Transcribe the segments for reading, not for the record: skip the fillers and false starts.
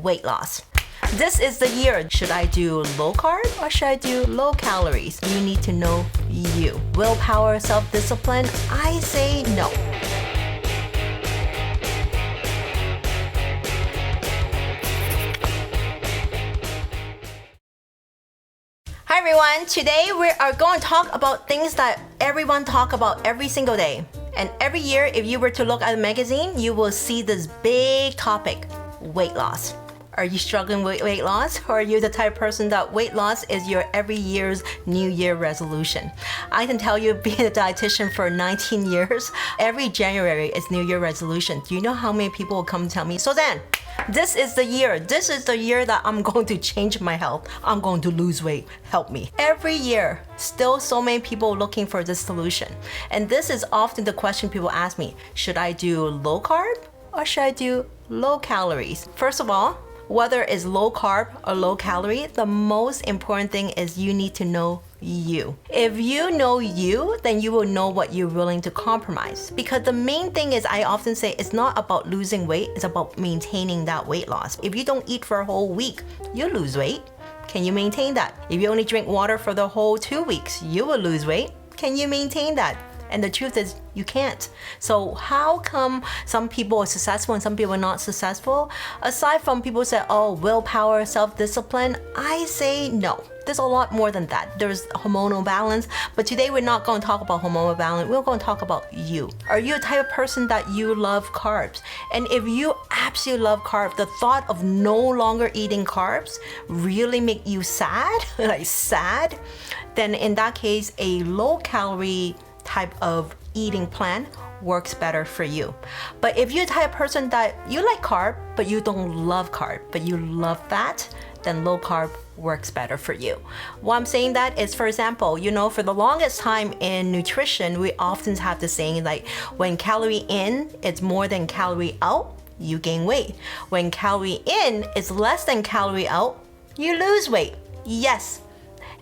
weight loss. This is the year. Should I do low carb or should I do low calories? You need to know you. Willpower, self-discipline, I say no. Hi everyone, today we are going to talk about things that everyone talk about every single day. And every year, if you were to look at a magazine, you will see this big topic, weight loss. Are you struggling with weight loss? Or are you the type of person that weight loss is your every year's New Year resolution? I can tell you, being a dietitian for 19 years, every January is New Year resolution. Do you know how many people will come and tell me, Sosan, this is the year. This is the year that I'm going to change my health. I'm going to lose weight. Help me. Every year, still so many people looking for this solution. And this is often the question people ask me. Should I do low carb or should I do low calories? First of all, whether it's low carb or low calorie, the most important thing is you need to know you. If you know you, then you will know what you're willing to compromise. Because the main thing is, I often say, it's not about losing weight, it's about maintaining that weight loss. If you don't eat for a whole week, you'll lose weight. Can you maintain that? If you only drink water for the whole 2 weeks, you will lose weight. Can you maintain that? And the truth is, you can't. So how come some people are successful and some people are not successful? Aside from people say, oh, willpower, self-discipline, I say no. There's a lot more than that. There's hormonal balance, but today we're not going to talk about hormonal balance. We're going to talk about you. Are you a type of person that you love carbs? And if you absolutely love carbs, the thought of no longer eating carbs really make you sad, like sad, then in that case, a low-calorie type of eating plan works better for you. But if you're the type of person that you like carb, but you don't love carb, but you love fat, then low carb works better for you. Why I'm saying that is, for example, for the longest time in nutrition, we often have the saying like, when calorie in is more than calorie out, you gain weight. When calorie in is less than calorie out, you lose weight. Yes.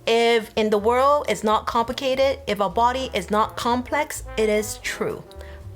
If in the world it's not complicated, if our body is not complex, it is true.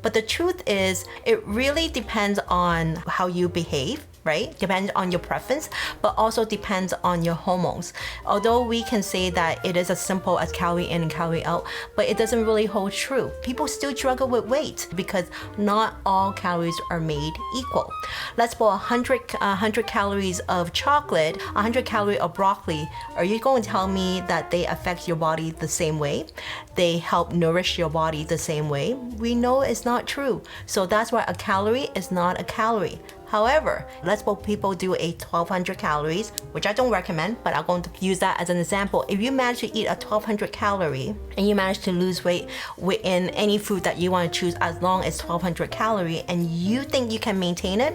But the truth is, it really depends on how you behave, right? Depends on your preference, but also depends on your hormones. Although we can say that it is as simple as calorie in and calorie out, but it doesn't really hold true. People still struggle with weight because not all calories are made equal. Let's put 100 calories of chocolate, 100 calories of broccoli. Are you going to tell me that they affect your body the same way? They help nourish your body the same way? We know it's not true. So that's why a calorie is not a calorie. However, let's suppose people do a 1200 calories, which I don't recommend, but I'm going to use that as an example. If you manage to eat a 1200 calorie and you manage to lose weight within any food that you want to choose as long as 1200 calorie and you think you can maintain it,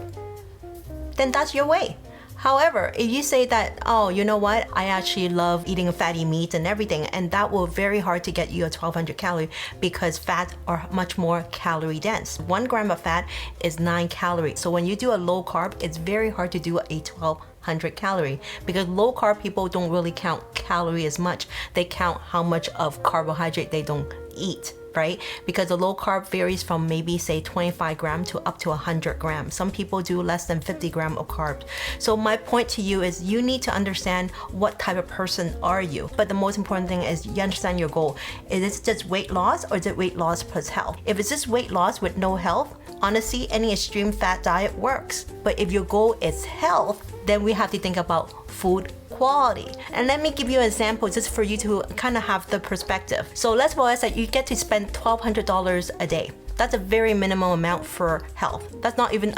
then that's your way. However, if you say that, oh, you know what, I actually love eating fatty meat and everything, and that will very hard to get you a 1200 calorie because fats are much more calorie dense. 1 gram of fat is 9 calories. So when you do a low carb, it's very hard to do a 1200 calorie because low carb people don't really count calorie as much. They count how much of carbohydrate they don't eat. Right? Because the low carb varies from maybe say 25 grams to up to 100 grams. Some people do less than 50 grams of carbs. So my point to you is you need to understand what type of person are you. But the most important thing is you understand your goal. Is it just weight loss or is it weight loss plus health? If it's just weight loss with no health, honestly, any extreme fat diet works. But if your goal is health, then we have to think about food quality. And let me give you an example just for you to kind of have the perspective. So let's suppose that you get to spend $1,200 a day. That's a very minimum amount for health. That's not even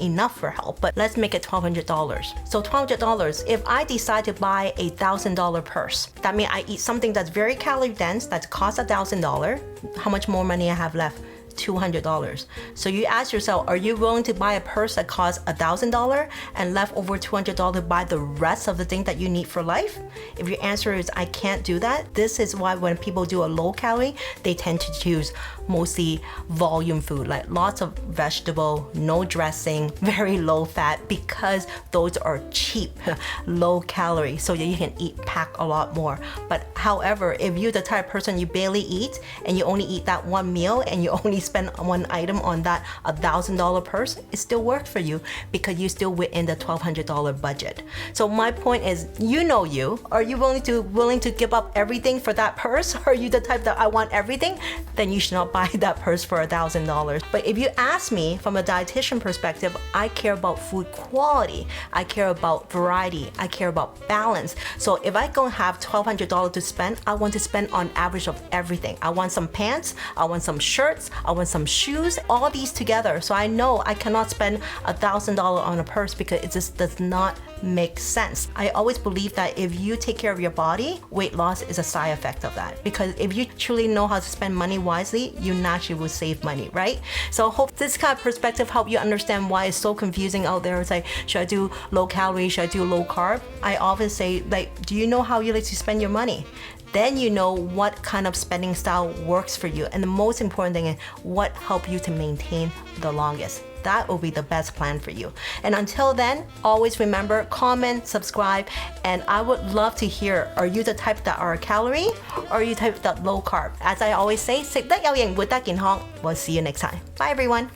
enough for health, but let's make it $1,200. So $1,200, if I decide to buy a $1,000 purse, that means I eat something that's very calorie dense, that costs $1,000, how much more money I have left? $200. So you ask yourself, are you willing to buy a purse that costs $1,000 and left over $200 to buy the rest of the thing that you need for life? If your answer is I can't do that, this is why when people do a low calorie, they tend to choose mostly volume food, like lots of vegetable, no dressing, very low fat, because those are cheap, low calorie, so that you can pack a lot more. But however, if you're the type of person you barely eat and you only eat that one meal and you only spend one item on that $1,000 purse, it still works for you because you're still within the $1,200 budget. So my point is, you know you. Are you willing to give up everything for that purse? Are you the type that I want everything? Then you should not buy that purse for $1,000. But if you ask me from a dietitian perspective, I care about food quality. I care about variety. I care about balance. So if I don't have $1,200 to spend, I want to spend on average of everything. I want some pants, I want some shirts, I want some shoes, all these together. So I know I cannot spend $1,000 on a purse because it just does not make sense. I always believe that if you take care of your body, weight loss is a side effect of that. Because if you truly know how to spend money wisely, you naturally will save money, right? So I hope this kind of perspective help you understand why it's so confusing out there. It's like, should I do low calorie? Should I do low carb? I often say, like, do you know how you like to spend your money? Then you know what kind of spending style works for you. And the most important thing is what helps you to maintain the longest. That will be the best plan for you. And until then, always remember, comment, subscribe, and I would love to hear, are you the type that are calorie or are you the type that low carb? As I always say, 食得有型，活得健康. We'll see you next time. Bye everyone.